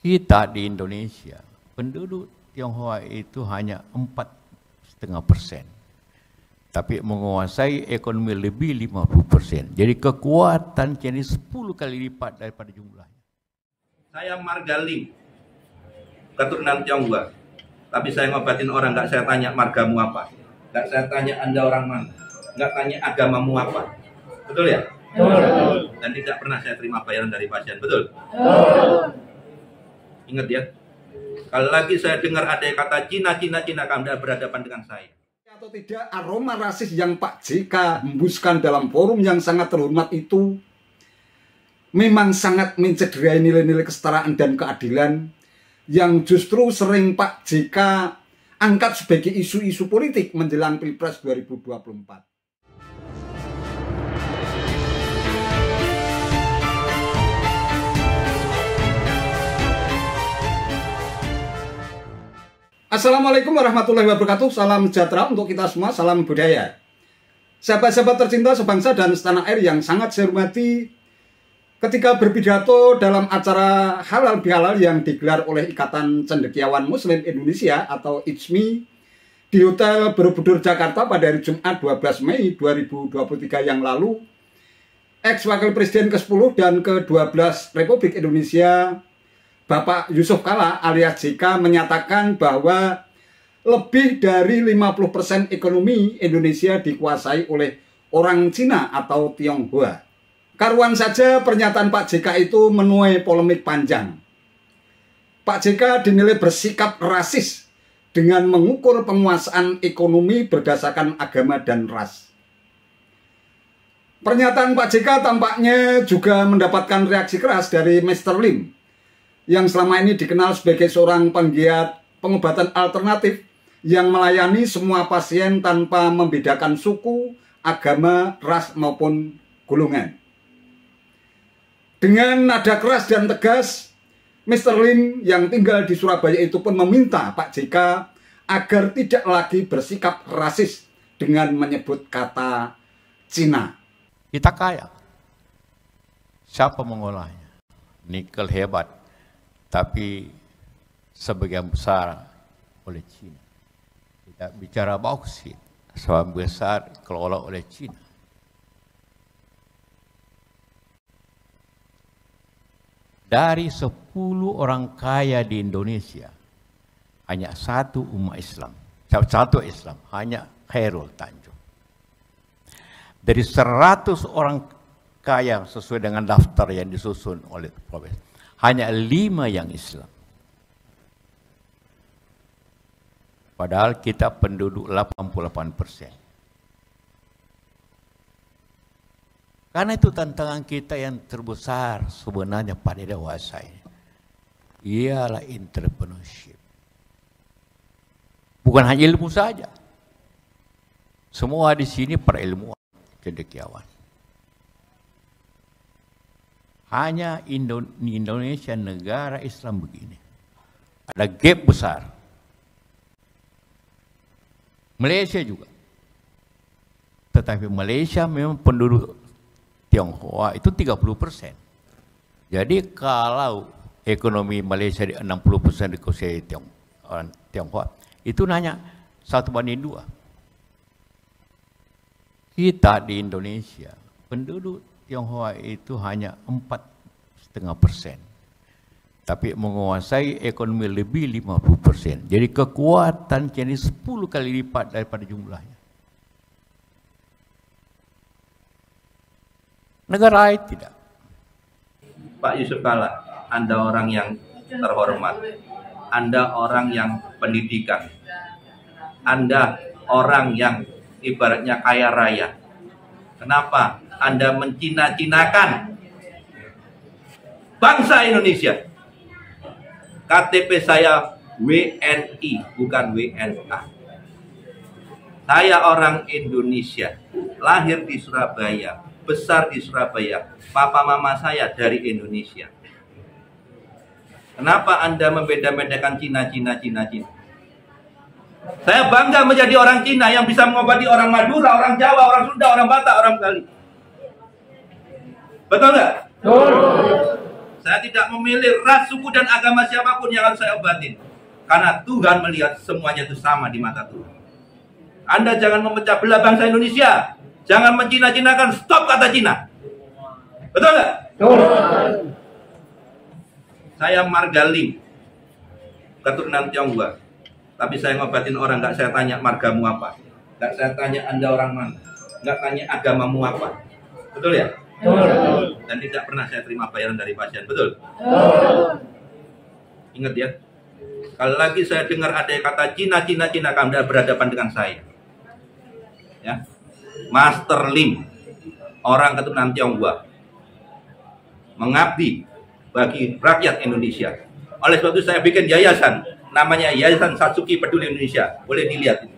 Kita di Indonesia, penduduk Tionghoa itu hanya 4,5%. Tapi menguasai ekonomi lebih 50%. Jadi kekuatan jadi 10 kali lipat daripada jumlahnya. Saya marga Lim, keturunan Tionghoa. Tapi saya ngobatin orang, nggak saya tanya margamu apa. Nggak saya tanya Anda orang mana. Nggak tanya agamamu apa. Betul ya? Betul. Dan tidak pernah saya terima bayaran dari pasien. Betul? Betul. Ingat ya. Kalau lagi saya dengar ada kata Cina, kamu berhadapan dengan saya. Atau tidak, aroma rasis yang Pak JK hembuskan dalam forum yang sangat terhormat itu memang sangat mencederai nilai-nilai kesetaraan dan keadilan yang justru sering Pak JK angkat sebagai isu-isu politik menjelang Pilpres 2024. Assalamualaikum warahmatullahi wabarakatuh. Salam sejahtera untuk kita semua, salam budaya. Sahabat-sahabat tercinta sebangsa dan setanah air yang sangat saya hormati, ketika berpidato dalam acara halal bihalal yang digelar oleh Ikatan Cendekiawan Muslim Indonesia atau ICMI di Hotel Borobudur Jakarta pada hari Jumat 12 Mei 2023 yang lalu, ex-wakil presiden ke-10 dan ke-12 Republik Indonesia Bapak Yusuf Kalla alias JK menyatakan bahwa lebih dari 50% ekonomi Indonesia dikuasai oleh orang Cina atau Tionghoa. Karuan saja pernyataan Pak JK itu menuai polemik panjang. Pak JK dinilai bersikap rasis dengan mengukur penguasaan ekonomi berdasarkan agama dan ras. Pernyataan Pak JK tampaknya juga mendapatkan reaksi keras dari Mr. Lim, yang selama ini dikenal sebagai seorang penggiat pengobatan alternatif yang melayani semua pasien tanpa membedakan suku, agama, ras maupun golongan. Dengan nada keras dan tegas, Mr. Lim yang tinggal di Surabaya itu pun meminta Pak JK agar tidak lagi bersikap rasis dengan menyebut kata Cina. Kita kaya. Siapa mengolahnya? Nikel hebat. Tapi sebagian besar oleh Cina. Kita bicara bauksit, sebagian besar kelola oleh Cina. Dari 10 orang kaya di Indonesia, hanya satu umat Islam, satu Islam, hanya Khairul Tanjung. Dari 100 orang kaya sesuai dengan daftar yang disusun oleh Profesor, hanya 5 yang Islam. Padahal kita penduduk 88%. Karena itu tantangan kita yang terbesar sebenarnya pada dewasa ini ialah entrepreneurship. Bukan hanya ilmu saja. Semua di sini para ilmuwan, cendekiawan. Hanya Indonesia negara Islam begini. Ada gap besar. Malaysia juga. Tetapi Malaysia memang penduduk Tionghoa itu 30%. Jadi kalau ekonomi Malaysia di 60% dikuasai orang Tionghoa, itu hanya 1:2. Kita di Indonesia, penduduk Tionghoa itu hanya 4,5%. Tapi menguasai ekonomi lebih 50%. Jadi kekuatan jadi 10 kali lipat daripada jumlahnya. Negara lain tidak. Pak Yusuf Kalla, Anda orang yang terhormat. Anda orang yang pendidikan. Anda orang yang ibaratnya kaya raya. Kenapa Anda mencina-cinakan bangsa Indonesia? KTP saya WNI, bukan WNA. Saya orang Indonesia, lahir di Surabaya, besar di Surabaya. Papa mama saya dari Indonesia. Kenapa Anda membeda-bedakan Cina? Saya bangga menjadi orang Cina yang bisa mengobati orang Madura, orang Jawa, orang Sunda, orang Batak, orang Bali. Betul nggak? Betul. Saya tidak memilih ras, suku, dan agama siapapun yang harus saya obatin. Karena Tuhan melihat semuanya itu sama di mata Tuhan. Anda jangan memecah belah bangsa Indonesia. Jangan mencina-cinakan, stop kata Cina. Betul nggak? Betul. Saya marga Lim, keturunan Tionghoa. Tapi saya ngobatin orang, nggak saya tanya margamu apa. Nggak saya tanya Anda orang mana. Nggak tanya agamamu apa. Betul ya? Betul. Dan tidak pernah saya terima bayaran dari pasien. Betul? Betul. Ingat ya. Kalau lagi saya dengar ada yang kata Cina, kamu Anda berhadapan dengan saya. Ya. Master Lim, orang keturunan Tionghoa, mengabdi bagi rakyat Indonesia. Oleh sebab itu saya bikin yayasan, namanya Yayasan Satsuki Peduli Indonesia. Boleh dilihat.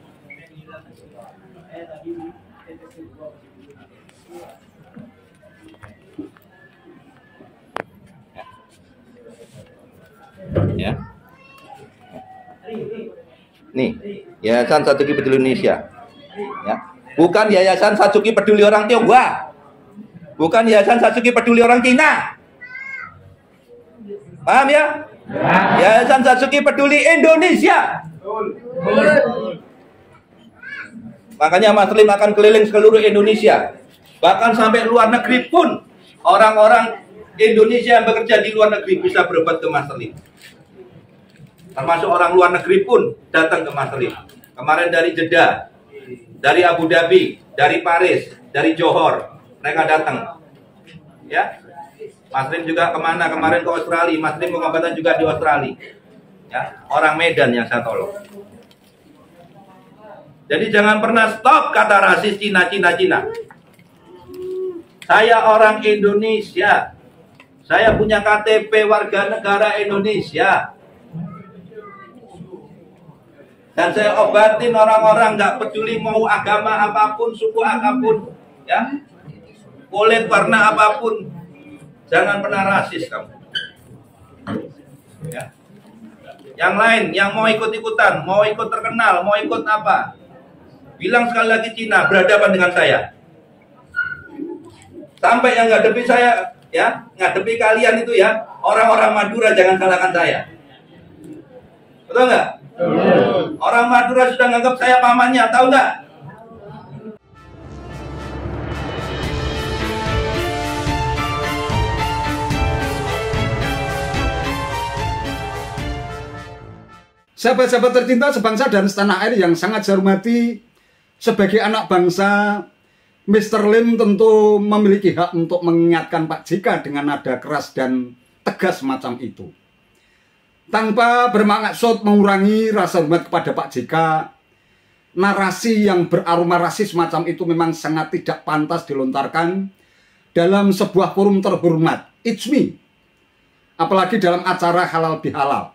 Ya. Nih, Yayasan Satsuki Peduli Indonesia. Ya. Bukan Yayasan Satsuki Peduli orang Tionghoa. Bukan Yayasan Satsuki Peduli orang Cina. Paham ya? Yayasan Satsuki Peduli Indonesia. Makanya Mas Lim akan keliling seluruh Indonesia. Bahkan sampai luar negeri pun orang-orang Indonesia yang bekerja di luar negeri bisa berobat ke Mas Lim. Termasuk orang luar negeri pun datang ke Mas Lim. Kemarin dari Jeddah, dari Abu Dhabi, dari Paris, dari Johor, mereka datang. Ya, Mas Lim juga kemana? Kemarin ke Australia. Mas Lim pengobatan juga di Australia. Ya, orang Medan yang saya tolong. Jadi jangan pernah stop kata rasis Cina. Saya orang Indonesia. Saya punya KTP warga negara Indonesia. Dan saya obatin orang-orang, nggak peduli mau agama apapun, suku apapun, ya, kulit warna apapun, jangan pernah rasis kamu. Ya. Yang lain, yang mau ikut-ikutan, mau ikut terkenal, mau ikut apa, bilang sekali lagi Cina, berhadapan dengan saya. Sampai yang ngadepi saya, ya, ngadepi kalian itu ya, orang-orang Madura jangan salahkan saya. Betul nggak? Orang Madura sudah nganggap saya pamannya, tahu nggak? Sahabat-sahabat tercinta sebangsa dan setanah air yang sangat saya hormati, sebagai anak bangsa, Mr. Lim tentu memiliki hak untuk mengingatkan Pak JK dengan nada keras dan tegas semacam itu. Tanpa bermaksud mengurangi rasa hormat kepada Pak JK, narasi yang beraroma rasis semacam itu memang sangat tidak pantas dilontarkan dalam sebuah forum terhormat, IJMI, apalagi dalam acara halal bihalal.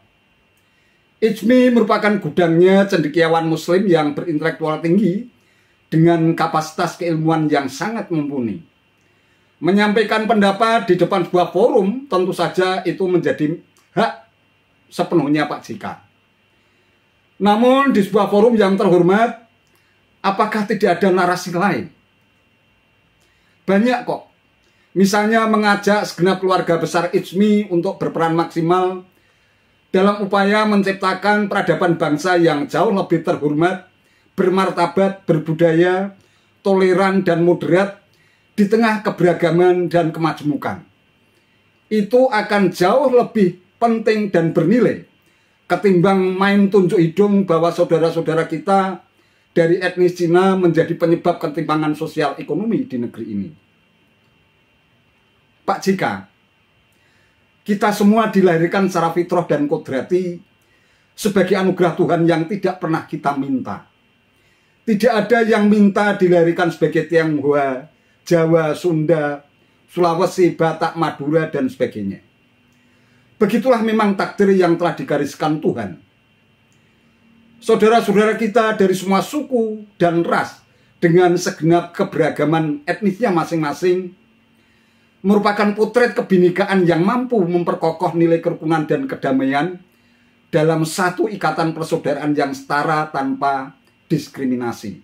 IJMI merupakan gudangnya cendekiawan muslim yang berintelektual tinggi dengan kapasitas keilmuan yang sangat mumpuni. Menyampaikan pendapat di depan sebuah forum tentu saja itu menjadi hak sepenuhnya Pak JK. Namun di sebuah forum yang terhormat, apakah tidak ada narasi lain? Banyak kok. Misalnya mengajak segenap keluarga besar IJMI untuk berperan maksimal dalam upaya menciptakan peradaban bangsa yang jauh lebih terhormat, bermartabat, berbudaya, toleran, dan moderat di tengah keberagaman dan kemajemukan. Itu akan jauh lebih penting dan bernilai ketimbang main tunjuk hidung bahwa saudara-saudara kita dari etnis Cina menjadi penyebab ketimpangan sosial ekonomi di negeri ini. Pak JK, kita semua dilahirkan secara fitrah dan kodrati sebagai anugerah Tuhan yang tidak pernah kita minta. Tidak ada yang minta dilahirkan sebagai Tionghoa, Jawa, Sunda, Sulawesi, Batak, Madura, dan sebagainya. Begitulah memang takdir yang telah digariskan Tuhan. Saudara-saudara kita dari semua suku dan ras dengan segenap keberagaman etnisnya masing-masing merupakan potret kebinekaan yang mampu memperkokoh nilai kerukunan dan kedamaian dalam satu ikatan persaudaraan yang setara tanpa diskriminasi.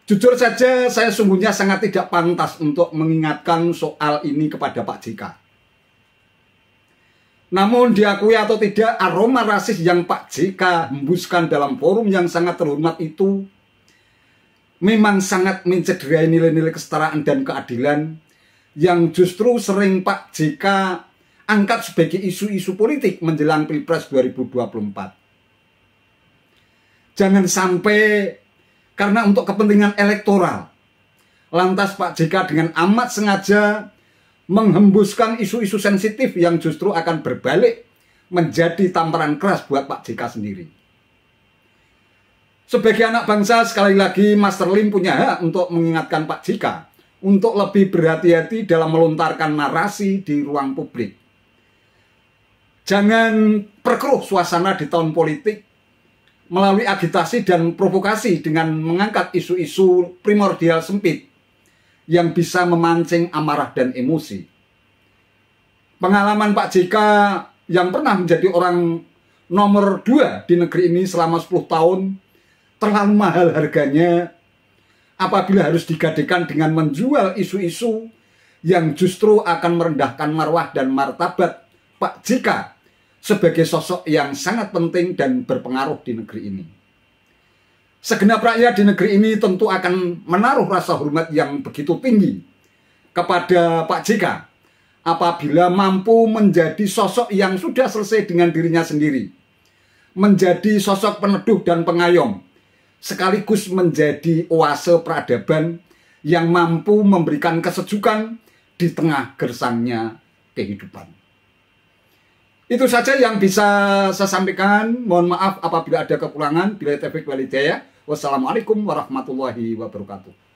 Jujur saja, saya sungguhnya sangat tidak pantas untuk mengingatkan soal ini kepada Pak JK. Namun diakui atau tidak, aroma rasis yang Pak JK hembuskan dalam forum yang sangat terhormat itu memang sangat mencederai nilai-nilai kesetaraan dan keadilan yang justru sering Pak JK angkat sebagai isu-isu politik menjelang Pilpres 2024. Jangan sampai karena untuk kepentingan elektoral, lantas Pak JK dengan amat sengaja menghembuskan isu-isu sensitif yang justru akan berbalik menjadi tamparan keras buat Pak JK sendiri. Sebagai anak bangsa, sekali lagi Master Lim punya hak untuk mengingatkan Pak JK untuk lebih berhati-hati dalam melontarkan narasi di ruang publik. Jangan perkeruh suasana di tahun politik melalui agitasi dan provokasi dengan mengangkat isu-isu primordial sempit yang bisa memancing amarah dan emosi. Pengalaman Pak JK yang pernah menjadi orang nomor 2 di negeri ini selama 10 tahun terlalu mahal harganya apabila harus digadekan dengan menjual isu-isu yang justru akan merendahkan marwah dan martabat Pak JK sebagai sosok yang sangat penting dan berpengaruh di negeri ini. Segenap rakyat di negeri ini tentu akan menaruh rasa hormat yang begitu tinggi kepada Pak JK apabila mampu menjadi sosok yang sudah selesai dengan dirinya sendiri, menjadi sosok peneduh dan pengayom, sekaligus menjadi oase peradaban yang mampu memberikan kesejukan di tengah gersangnya kehidupan. Itu saja yang bisa saya sampaikan. Mohon maaf apabila ada kekurangan. Bila taufiq wal hidayah. Wassalamualaikum warahmatullahi wabarakatuh.